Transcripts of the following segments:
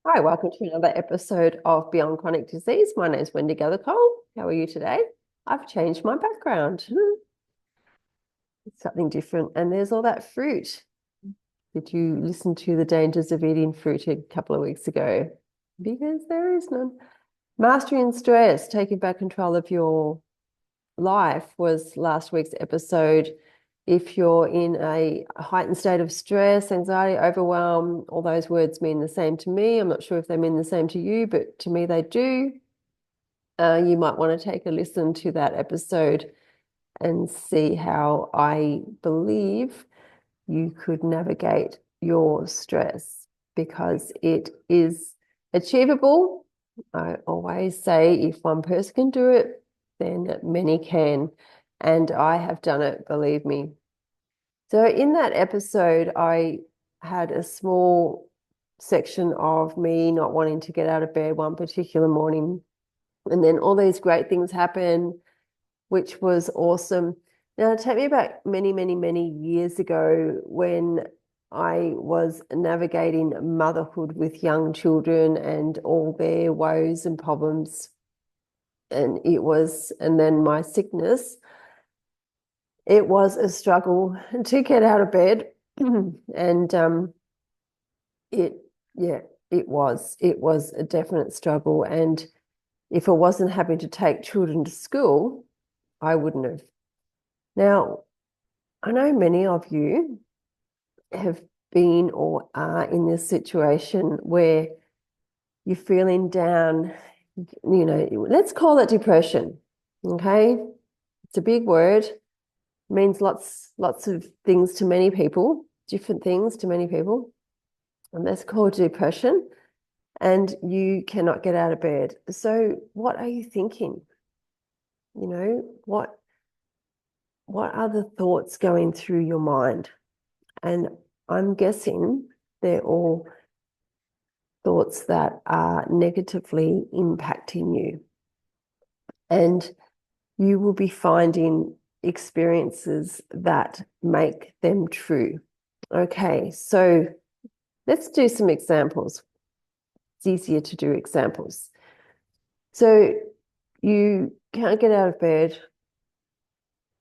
Hi, welcome to another episode of Beyond Chronic Disease. My name is Wendy Gathercole. How are you today? I've changed my background. It's something different. And there's all that fruit. Did you listen to the dangers of eating fruit a couple of weeks ago? Because there is none. Mastering stress, taking back control of your life was last week's episode. If you're in a heightened state of stress, anxiety, overwhelm, all those words mean the same to me. I'm not sure if they mean the same to you, but to me they do. You might want to take a listen to that episode and see how I believe you could navigate your stress because it is achievable. I always say if one person can do it, then many can. And I have done it, believe me. So in that episode, I had a small section of me not wanting to get out of bed one particular morning. And then all these great things happen, which was awesome. Now, take me back many, many, many years ago when I was navigating motherhood with young children and all their woes and problems. And then my sickness, it was a struggle to get out of bed. And it, yeah, it was a definite struggle. And if I wasn't having to take children to school, I wouldn't have. Now, I know many of you have been or are in this situation where you're feeling down, let's call it depression. Okay. It's a big word. It means lots of things to many people, different things to many people. And that's called depression. And you cannot get out of bed. So what are you thinking? What are the thoughts going through your mind? And I'm guessing they're all thoughts that are negatively impacting you. And you will be finding experiences that make them true. Okay, so let's do some examples. It's easier to do examples. So you can't get out of bed.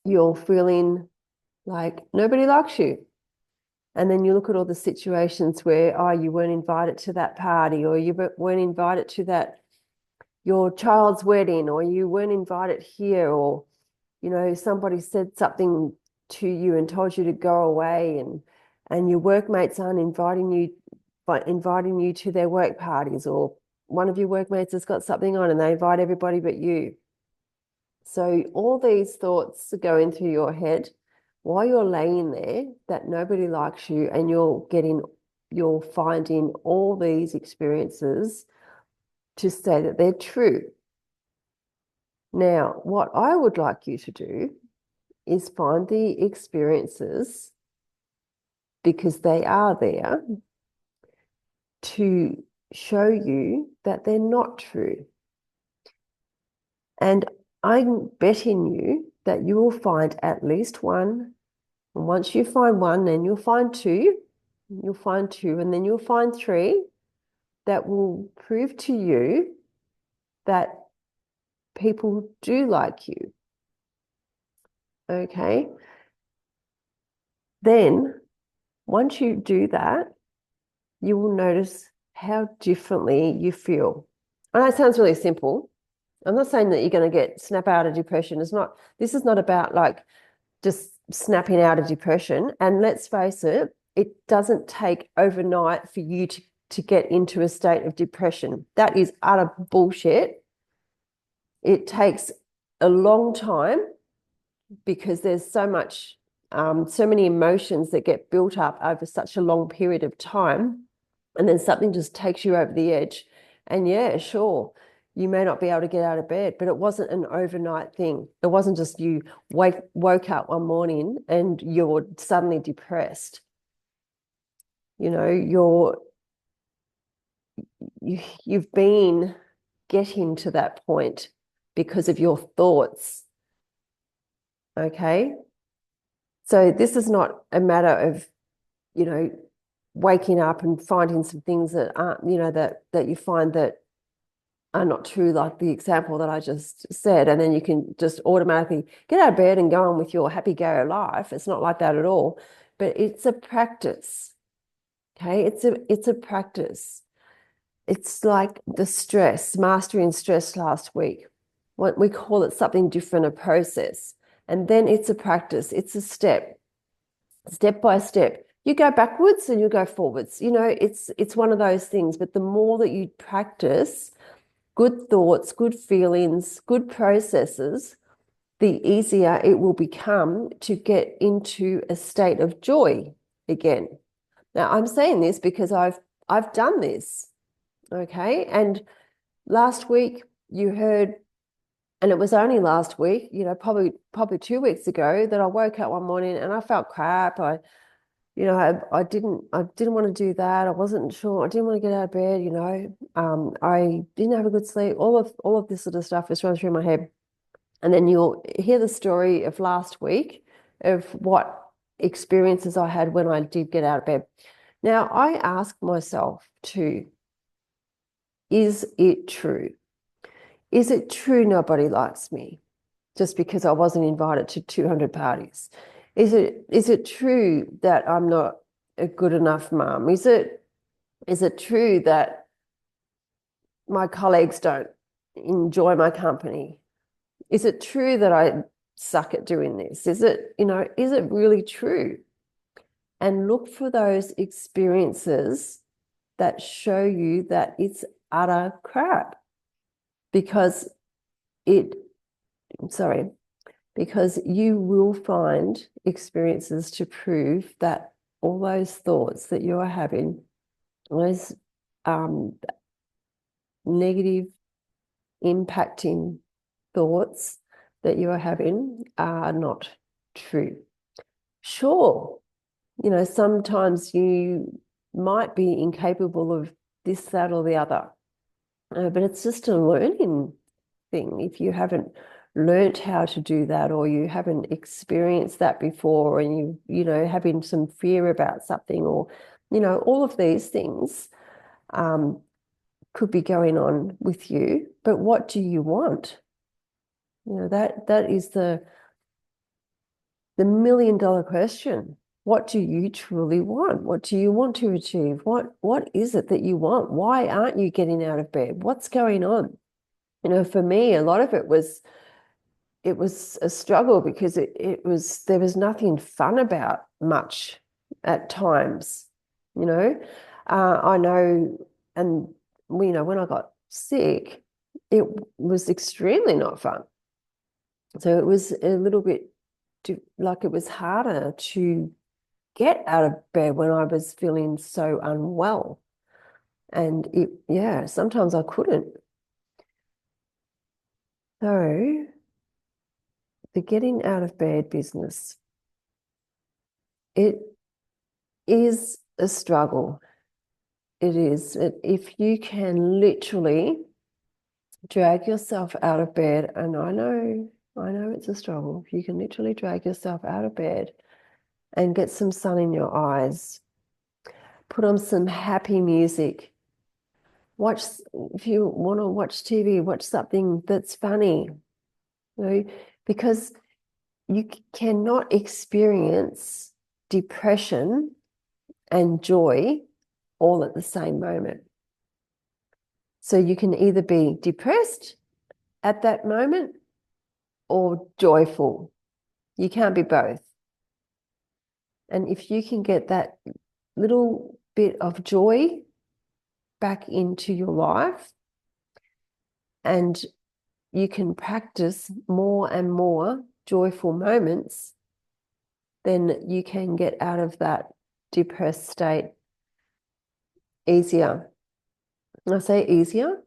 You're feeling like nobody likes you. And then you look at all the situations where, you weren't invited to that party, or you weren't invited to your child's wedding, or you weren't invited here, or, somebody said something to you and told you to go away, and your workmates aren't inviting you to their work parties, or one of your workmates has got something on and they invite everybody but you. So all these thoughts are going through your head while you're laying there that nobody likes you, and you're finding all these experiences to say that they're true. Now, what I would like you to do is find the experiences, because they are there, to show you that they're not true. And I'm betting you that you will find at least one. And once you find one, then you'll find two. And then you'll find three that will prove to you that people do like you. Okay. Then, once you do that, you will notice how differently you feel. I know it sounds really simple. I'm not saying that you're going to snap out of depression. This is not about like just snapping out of depression. And let's face it, it doesn't take overnight for you to get into a state of depression. That is utter bullshit. It takes a long time because there's so many emotions that get built up over such a long period of time. And then something just takes you over the edge. And yeah, sure, you may not be able to get out of bed, but it wasn't an overnight thing. It wasn't just you woke up one morning and you're suddenly depressed. You've been getting to that point because of your thoughts. Okay. So this is not a matter of, waking up and finding some things that aren't, that you find that are not true, like the example that I just said, and then you can just automatically get out of bed and go on with your happy-go-life. It's not like that at all, but it's a practice. Okay, it's a practice. It's like the stress, mastering stress last week. What we call it something different, a process. And then it's a practice, it's a step by step. You go backwards and you go forwards. It's one of those things, but the more that you practice good thoughts, good feelings, good processes, the easier it will become to get into a state of joy again. Now, I'm saying this because I've done this, okay? And last week you heard, and it was only last week, probably 2 weeks ago, that I woke up one morning and I felt crap. I didn't want to do that. I wasn't sure. I didn't want to get out of bed, I didn't have a good sleep. All of this sort of stuff is running through my head. And then you'll hear the story of last week of what experiences I had when I did get out of bed. Now, I ask myself too, is it true? Is it true nobody likes me just because I wasn't invited to 200 parties? Is it true that I'm not a good enough mum? Is it true that my colleagues don't enjoy my company? Is it true that I suck at doing this? Is it really true? And look for those experiences that show you that it's utter crap, because you will find experiences to prove that all those thoughts that you are having, those negative impacting thoughts that you are having, are not true. Sure, sometimes you might be incapable of this, that, or the other, but it's just a learning thing. If you haven't learnt how to do that, or you haven't experienced that before, and having some fear about something, or all of these things could be going on with you. But what do you want? That is the million-dollar question. What do you truly want? What do you want to achieve? What is it that you want? Why aren't you getting out of bed? What's going on? For me, a lot of it was a struggle, because there was nothing fun about much at times. I know, and when I got sick, it was extremely not fun. So it was a little bit like it was harder to get out of bed when I was feeling so unwell. And sometimes I couldn't. So the getting out of bed business, it is a struggle. It is. If you can literally drag yourself out of bed, and I know it's a struggle. If you can literally drag yourself out of bed and get some sun in your eyes, put on some happy music, if you want to watch TV, watch something that's funny, because you cannot experience depression and joy all at the same moment. So you can either be depressed at that moment or joyful. You can't be both. And if you can get that little bit of joy back into your life, and you can practice more and more joyful moments, then you can get out of that depressed state easier. And I say easier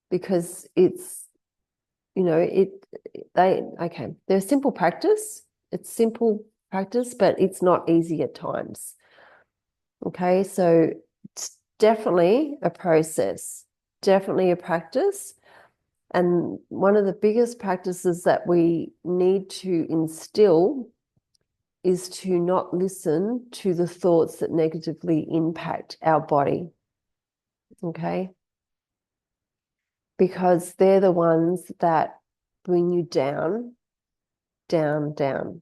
because it's, they're simple practice. It's simple practice, but it's not easy at times. Okay, so it's definitely a process, definitely a practice. And one of the biggest practices that we need to instill is to not listen to the thoughts that negatively impact our body. Okay? Because they're the ones that bring you down, down, down.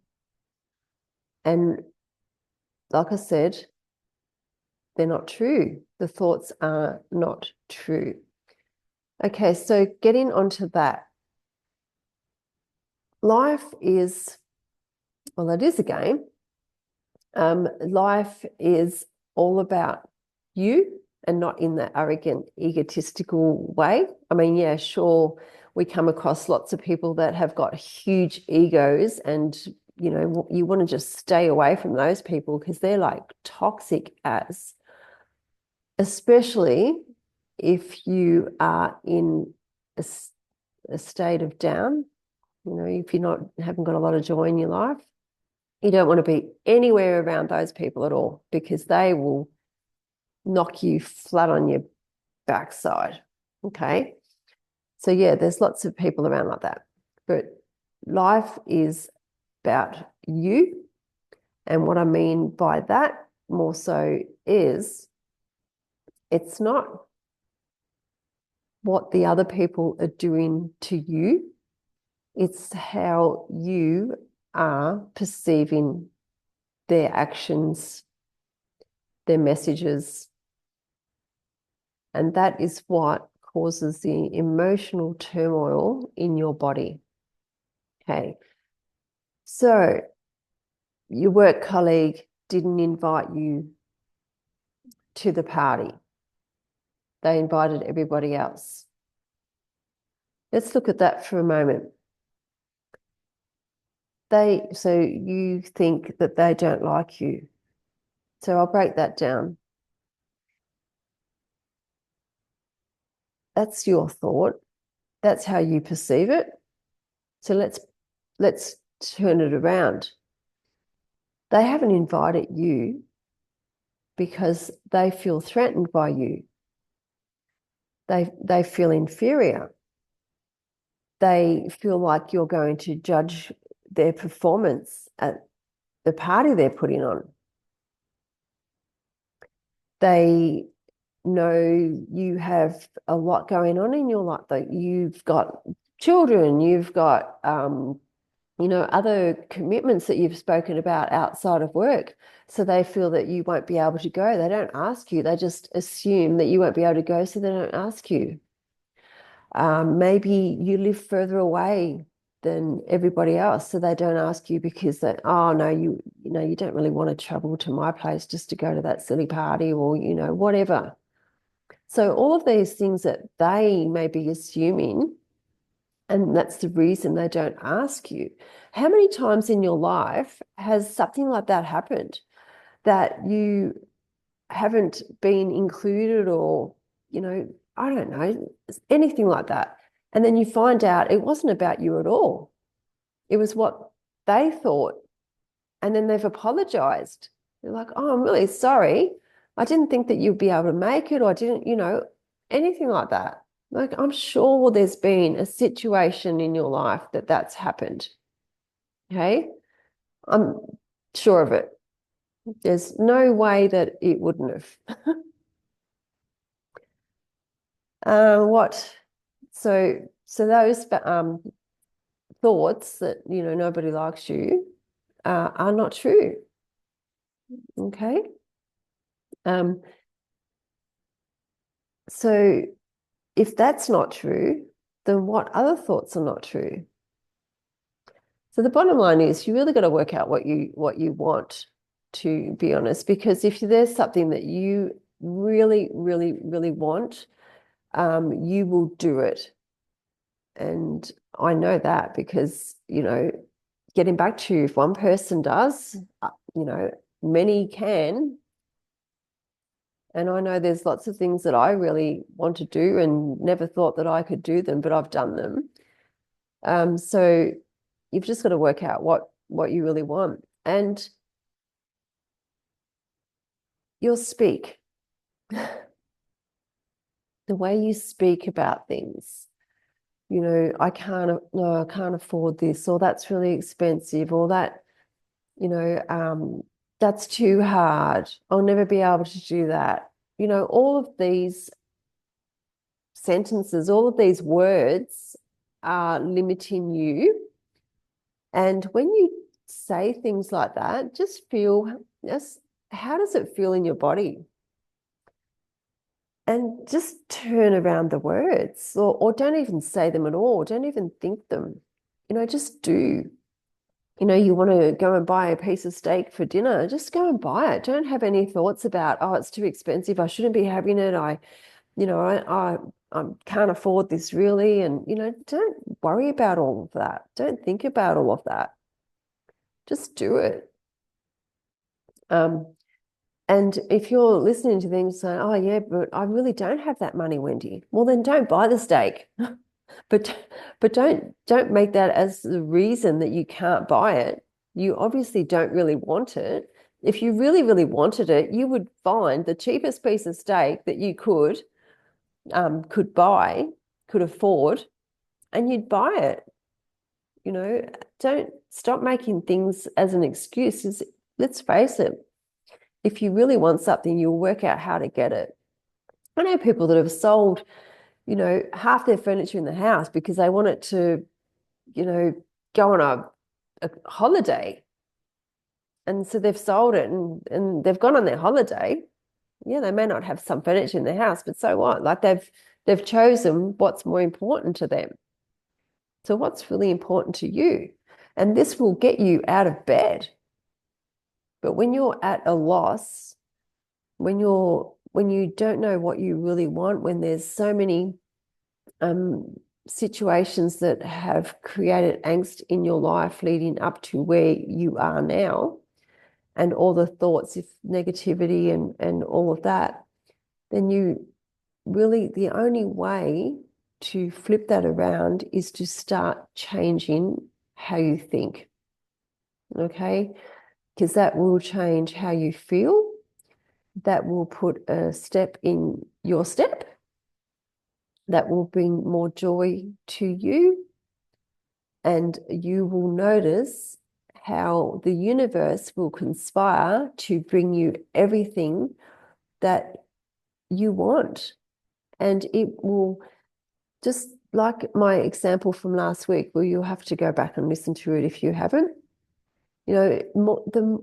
And like I said, they're not true. The thoughts are not true. Okay, so getting onto that. Life is, well, it is a game. Life is all about you and not in that arrogant, egotistical way. I mean, yeah, sure, we come across lots of people that have got huge egos and, you know, you want to just stay away from those people because they're like toxic as, especially if you are in a state of down, you know, if haven't got a lot of joy in your life. You don't want to be anywhere around those people at all because they will knock you flat on your backside. Okay. So, yeah, there's lots of people around like that. But life is about you. And what I mean by that more so is it's not what the other people are doing to you, it's how you are perceiving their actions, their messages. And that is what causes the emotional turmoil in your body. Okay. So your work colleague didn't invite you to the party. They invited everybody else. Let's look at that for a moment. So you think that they don't like you. So I'll break that down. That's your thought. That's how you perceive it. So let's turn it around. They haven't invited you because they feel threatened by you. They feel inferior. They feel like you're going to judge their performance at the party they're putting on. They know you have a lot going on in your life. That you've got children, you've got you know, other commitments that you've spoken about outside of work. So they feel that you won't be able to go. They don't ask you. They just assume that you won't be able to go, so they don't ask you. Maybe you live further away than everybody else, so they don't ask you because they, oh no, you know, you don't really want to travel to my place just to go to that silly party or, you know, whatever. So all of these things that they may be assuming, and that's the reason they don't ask you. How many times in your life has something like that happened, that you haven't been included or, you know, I don't know, anything like that. And then you find out it wasn't about you at all. It was what they thought. And then they've apologized. They're like, oh, I'm really sorry. I didn't think that you'd be able to make it, or I didn't, you know, anything like that. Like, I'm sure there's been a situation in your life that that's happened. Okay. I'm sure of it. There's no way that it wouldn't have. What? So those thoughts that, you know, nobody likes you are not true. Okay. So if that's not true, then what other thoughts are not true? So the bottom line is you really got to work out what you want, to be honest, because if there's something that you really, really, really want, you will do it. And I know that because, you know, getting back to you, if one person does, you know, many can. And I know there's lots of things that I really want to do and never thought that I could do them, but I've done them. So you've just got to work out what you really want. And you'll speak. The way you speak about things, you know, I can't afford this, or that's really expensive, or that, That's too hard. I'll never be able to do that. All of these sentences, all of these words are limiting you. And when you say things like that, just how does it feel in your body? And just turn around the words, or don't even say them at all. Don't even think them. Just do. You want to go and buy a piece of steak for dinner, just go and buy it. Don't have any thoughts about, oh, it's too expensive. I shouldn't be having it. I can't afford this really. And, don't worry about all of that. Don't think about all of that. Just do it. And if you're listening to things saying, oh, yeah, but I really don't have that money, Wendy, well, then don't buy the steak. But don't make that as the reason that you can't buy it. You obviously don't really want it. If you really, really wanted it, you would find the cheapest piece of steak that you could buy, could afford, and you'd buy it. Don't stop making things as an excuse. Let's face it, if you really want something, you'll work out how to get it. I know people that have sold, half their furniture in the house because they want it to, go on a holiday. And so they've sold it and they've gone on their holiday. Yeah, they may not have some furniture in their house, but so what? Like they've chosen what's more important to them. So what's really important to you? And this will get you out of bed. But when you're at a loss, when you don't know what you really want, when there's so many situations that have created angst in your life leading up to where you are now, and all the thoughts of negativity and all of that, then the only way to flip that around is to start changing how you think. Okay? Because that will change how you feel. That will put a step in your step. That will bring more joy to you. And you will notice how the universe will conspire to bring you everything that you want. And it will, just like my example from last week, where you'll have to go back and listen to it if you haven't. The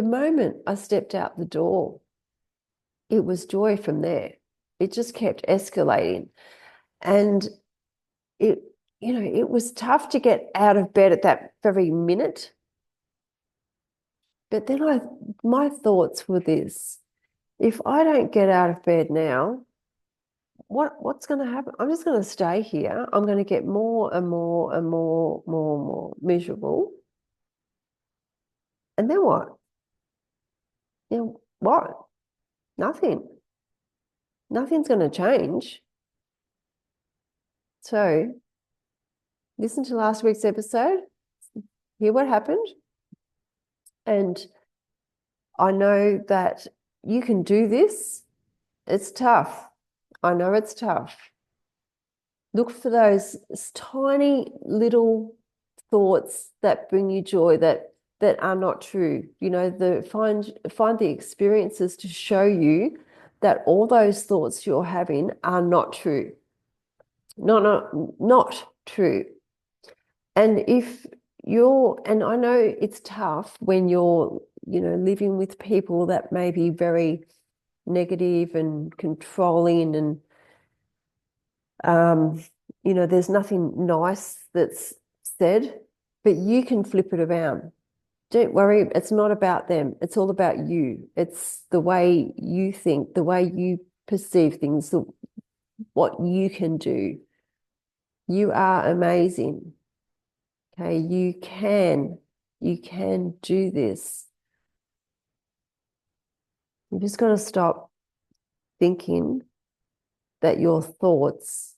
moment I stepped out the door, it was joy from there. It just kept escalating. And it was tough to get out of bed at that very minute. But then my thoughts were this: if I don't get out of bed now, what's going to happen? I'm just going to stay here. I'm going to get more and more and more miserable. And then what? What? Nothing. Nothing's going to change. So listen to last week's episode, hear what happened. And I know that you can do this. It's tough. I know it's tough. Look for those tiny little thoughts that bring you joy, that are not true. Find the experiences to show you that all those thoughts you're having are not true. Not true. And I know it's tough when you're, living with people that may be very negative and controlling, and there's nothing nice that's said, but you can flip it around. Don't worry, it's not about them. It's all about you. It's the way you think, the way you perceive things, what you can do. You are amazing. Okay, you can do this. You just got to stop thinking that your thoughts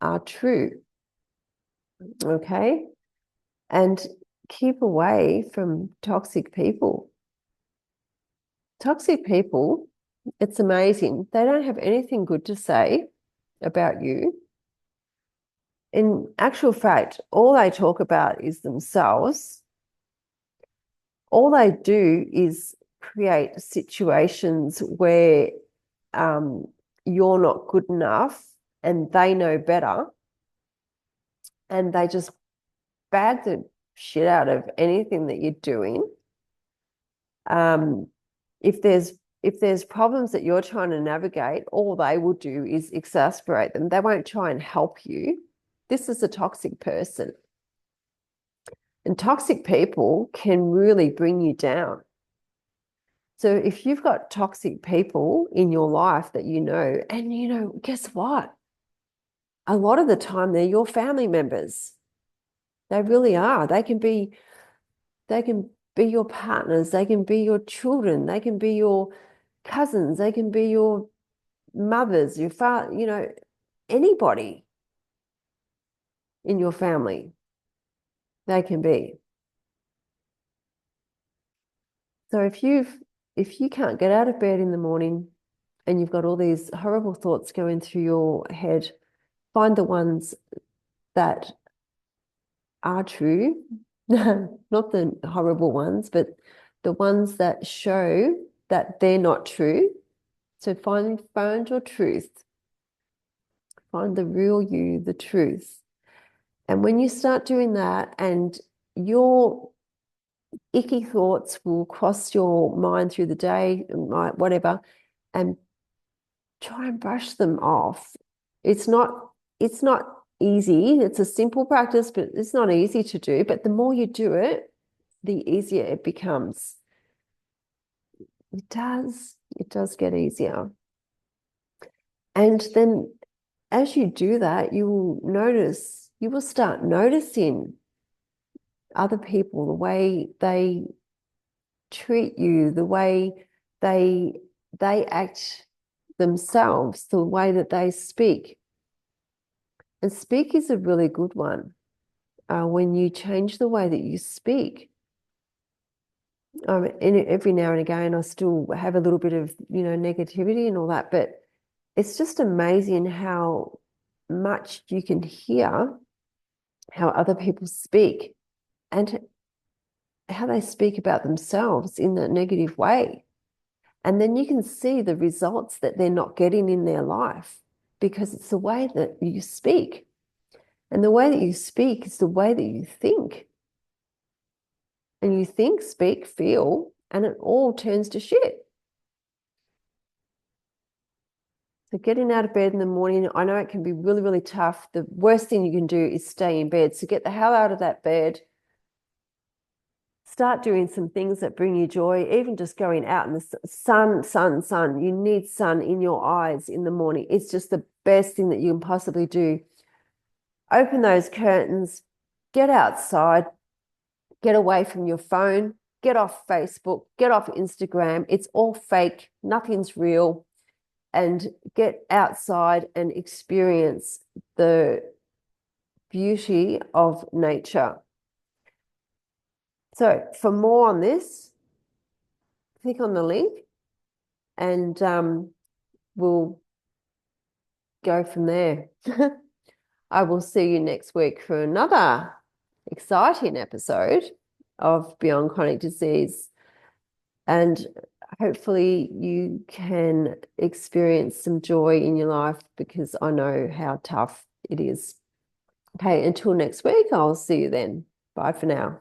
are true. Okay? And keep away from toxic people. Toxic people, it's amazing. They don't have anything good to say about you. in actual fact, all they talk about is themselves. All they do is create situations where you're not good enough and they know better, and they just bag the shit out of anything that you're doing. If there's problems that you're trying to navigate, all they will do is exasperate them. They won't try and help you. This is a toxic person. And toxic people can really bring you down. So if you've got toxic people in your life that you know, and guess what? A lot of the time they're your family members. They really are. They can be your partners, they can be your children, they can be your cousins, they can be your mothers, your father, anybody in your family, they can be. So if you can't get out of bed in the morning and you've got all these horrible thoughts going through your head, find the ones that are true, not the horrible ones, but the ones that show that they're not true. So find your truth. Find the real you, the truth. And when you start doing that, and your icky thoughts will cross your mind through the day, whatever, and try and brush them off. It's not easy. It's a simple practice, but it's not easy to do. But the more you do it, the easier it becomes. It does get easier. And then as you do that, you will start noticing other people, the way they treat you, the way they act themselves, the way that they speak. And speak is a really good one. When you change the way that you speak, every now and again, I still have a little bit of, negativity and all that, but it's just amazing how much you can hear how other people speak and how they speak about themselves in that negative way. And then you can see the results that they're not getting in their life because it's the way that you speak. And the way that you speak is the way that you think. And you think, speak, feel, and it all turns to shit. So getting out of bed in the morning, I know it can be really, really tough. The worst thing you can do is stay in bed. So get the hell out of that bed. Start doing some things that bring you joy, even just going out in the sun. You need sun in your eyes in the morning. It's just the best thing that you can possibly do. Open those curtains, get outside, get away from your phone, get off Facebook, get off Instagram. It's all fake. Nothing's real. And get outside and experience the beauty of nature. So for more on this, click on the link and we'll go from there. I will see you next week for another exciting episode of Beyond Chronic Disease. And hopefully you can experience some joy in your life because I know how tough it is. Okay, until next week, I'll see you then. Bye for now.